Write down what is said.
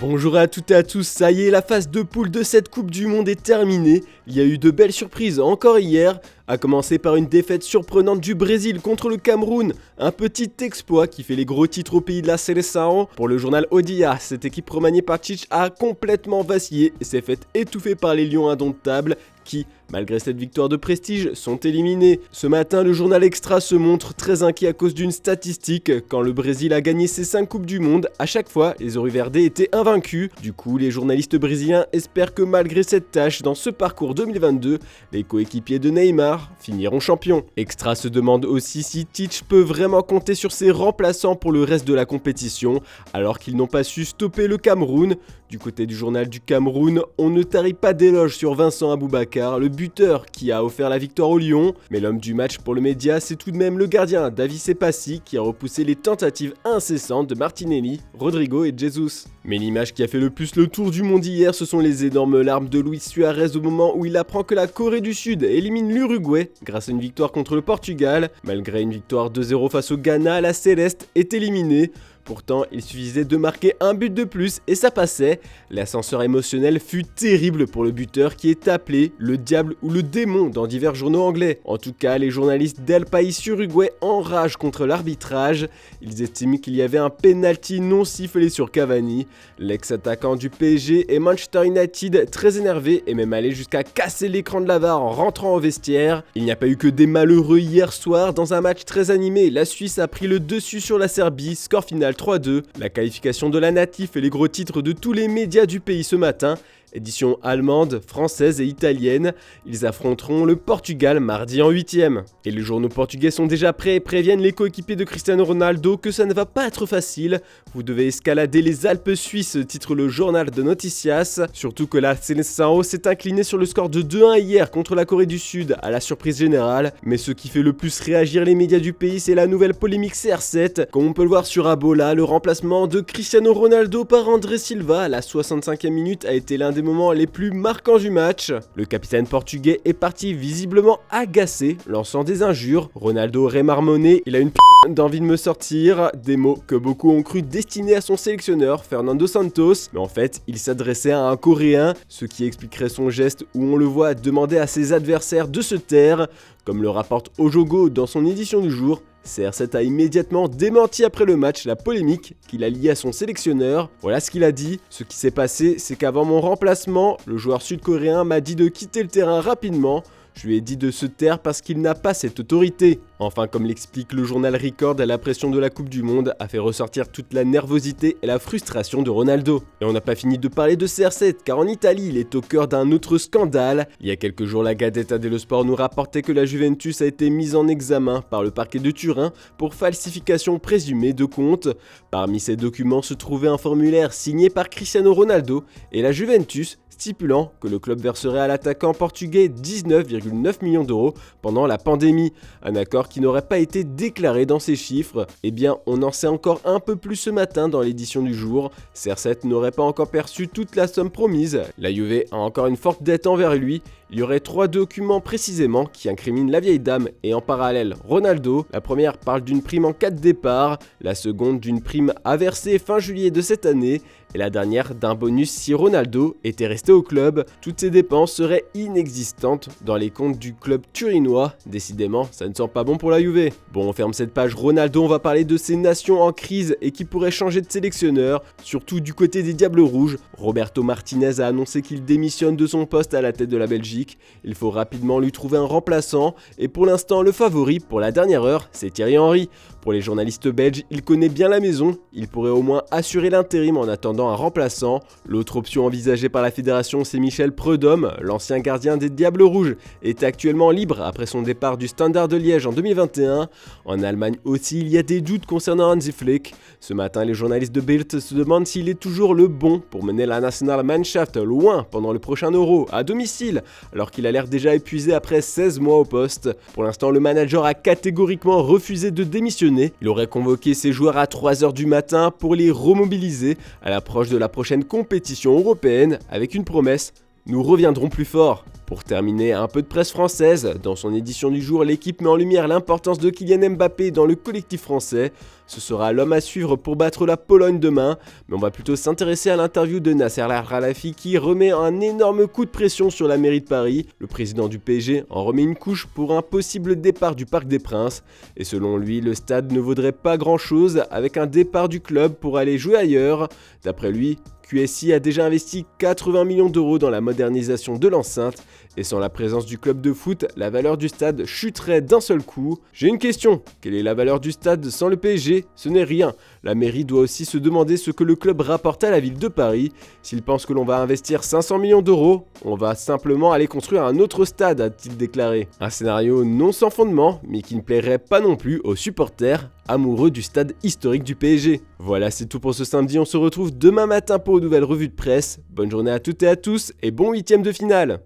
Bonjour à toutes et à tous, ça y est, la phase de poule de cette Coupe du Monde est terminée. Il y a eu de belles surprises encore hier, à commencer par une défaite surprenante du Brésil contre le Cameroun. Un petit exploit qui fait les gros titres au pays de la Seleção. Pour le journal O Dia, cette équipe remaniée par Tite a complètement vacillé et s'est faite étouffer par les Lions indomptables qui, malgré cette victoire de prestige, sont éliminés. Ce matin, le journal Extra se montre très inquiet à cause d'une statistique. Quand le Brésil a gagné ses 5 Coupes du Monde, à chaque fois, les Oriverdés étaient invaincus. Du coup, les journalistes brésiliens espèrent que malgré cette tâche, dans ce parcours 2022, les coéquipiers de Neymar finiront champions. Extra se demande aussi si Tite peut vraiment compter sur ses remplaçants pour le reste de la compétition, alors qu'ils n'ont pas su stopper le Cameroun. Du côté du journal du Cameroun, on ne tarit pas d'éloges sur Vincent Aboubakar, le buteur qui a offert la victoire au Lions. Mais l'homme du match pour le média, c'est tout de même le gardien Davi Sepassi qui a repoussé les tentatives incessantes de Martinelli, Rodrigo et Jesus. Mais l'image qui a fait le plus le tour du monde hier, ce sont les énormes larmes de Luis Suarez au moment où il apprend que la Corée du Sud élimine l'Uruguay grâce à une victoire contre le Portugal. Malgré une victoire 2-0 face au Ghana, la Céleste est éliminée. Pourtant, il suffisait de marquer un but de plus et ça passait. L'ascenseur émotionnel fut terrible pour le buteur qui est appelé le diable ou le démon dans divers journaux anglais. En tout cas, les journalistes d'El País Uruguay enragent contre l'arbitrage. Ils estiment qu'il y avait un penalty non sifflé sur Cavani. L'ex-attaquant du PSG et Manchester United, très énervé, est même allé jusqu'à casser l'écran de la VAR en rentrant au vestiaire. Il n'y a pas eu que des malheureux hier soir. Dans un match très animé, la Suisse a pris le dessus sur la Serbie, score final 3-2, la qualification de la Natif et les gros titres de tous les médias du pays ce matin. Édition allemande, française et italienne, ils affronteront le Portugal mardi en 8e. Et les journaux portugais sont déjà prêts et préviennent les coéquipiers de Cristiano Ronaldo que ça ne va pas être facile. Vous devez escalader les Alpes suisses, titre le journal de Noticias. Surtout que la Seleção s'est inclinée sur le score de 2-1 hier contre la Corée du Sud, à la surprise générale. Mais ce qui fait le plus réagir les médias du pays, c'est la nouvelle polémique CR7. Comme on peut le voir sur Abola, le remplacement de Cristiano Ronaldo par André Silva à la 65e minute a été l'un des moments les plus marquants du match. Le capitaine portugais est parti visiblement agacé, lançant des injures. Ronaldo aurait marmonné, il a une d'envie de me sortir, des mots que beaucoup ont cru destinés à son sélectionneur Fernando Santos, mais en fait il s'adressait à un Coréen, ce qui expliquerait son geste où on le voit demander à ses adversaires de se taire. Comme le rapporte Ojogo dans son édition du jour, CR7 a immédiatement démenti après le match la polémique qu'il a liée à son sélectionneur. Voilà ce qu'il a dit. Ce qui s'est passé, c'est qu'avant mon remplacement, le joueur sud-coréen m'a dit de quitter le terrain rapidement. Je lui ai dit de se taire parce qu'il n'a pas cette autorité. Enfin, comme l'explique le journal Record, la pression de la Coupe du Monde a fait ressortir toute la nervosité et la frustration de Ronaldo. Et on n'a pas fini de parler de CR7, car en Italie, il est au cœur d'un autre scandale. Il y a quelques jours, la Gazzetta dello Sport nous rapportait que la Juventus a été mise en examen par le parquet de Turin pour falsification présumée de comptes. Parmi ces documents se trouvait un formulaire signé par Cristiano Ronaldo et la Juventus, stipulant que le club verserait à l'attaquant portugais 19,9 millions d'euros pendant la pandémie. Un accord qui n'aurait pas été déclaré dans ces chiffres. Eh bien, on en sait encore un peu plus ce matin dans l'édition du jour. CR7 n'aurait pas encore perçu toute la somme promise. La Juve a encore une forte dette envers lui. Il y aurait 3 documents précisément qui incriminent la vieille dame et en parallèle Ronaldo. La première parle d'une prime en cas de départ, la seconde d'une prime à verser fin juillet de cette année et la dernière d'un bonus si Ronaldo était resté au club. Toutes ces dépenses seraient inexistantes dans les comptes du club turinois. Décidément, ça ne sent pas bon pour la Juve. Bon, on ferme cette page Ronaldo, on va parler de ces nations en crise et qui pourraient changer de sélectionneur, surtout du côté des Diables Rouges. Roberto Martinez a annoncé qu'il démissionne de son poste à la tête de la Belgique. Il faut rapidement lui trouver un remplaçant et pour l'instant le favori pour la dernière heure, c'est Thierry Henry. Pour les journalistes belges, il connaît bien la maison, il pourrait au moins assurer l'intérim en attendant un remplaçant. L'autre option envisagée par la fédération, c'est Michel Prudhomme, l'ancien gardien des Diables Rouges, est actuellement libre après son départ du Standard de Liège en 2021. En Allemagne aussi, il y a des doutes concernant Hansi Flick. Ce matin, les journalistes de Bild se demandent s'il est toujours le bon pour mener la Nationalmannschaft loin pendant le prochain Euro, à domicile, alors qu'il a l'air déjà épuisé après 16 mois au poste. Pour l'instant, le manager a catégoriquement refusé de démissionner. Il aurait convoqué ses joueurs à 3h du matin pour les remobiliser à l'approche de la prochaine compétition européenne avec une promesse: nous reviendrons plus fort. Pour terminer, un peu de presse française. Dans son édition du jour, l'équipe met en lumière l'importance de Kylian Mbappé dans le collectif français. Ce sera l'homme à suivre pour battre la Pologne demain, mais on va plutôt s'intéresser à l'interview de Nasser Al-Khelaifi qui remet un énorme coup de pression sur la mairie de Paris. Le président du PSG en remet une couche pour un possible départ du Parc des Princes. Et selon lui, le stade ne vaudrait pas grand chose avec un départ du club pour aller jouer ailleurs. D'après lui, QSI a déjà investi 80 millions d'euros dans la modernisation de l'enceinte et sans la présence du club de foot, la valeur du stade chuterait d'un seul coup. J'ai une question, quelle est la valeur du stade sans le PSG? Ce n'est rien. La mairie doit aussi se demander ce que le club rapporte à la ville de Paris. S'il pense que l'on va investir 500 millions d'euros, on va simplement aller construire un autre stade, a-t-il déclaré. Un scénario non sans fondement, mais qui ne plairait pas non plus aux supporters amoureux du stade historique du PSG. Voilà, c'est tout pour ce samedi, on se retrouve demain matin pour une nouvelle revue de presse. Bonne journée à toutes et à tous et bon 8e de finale.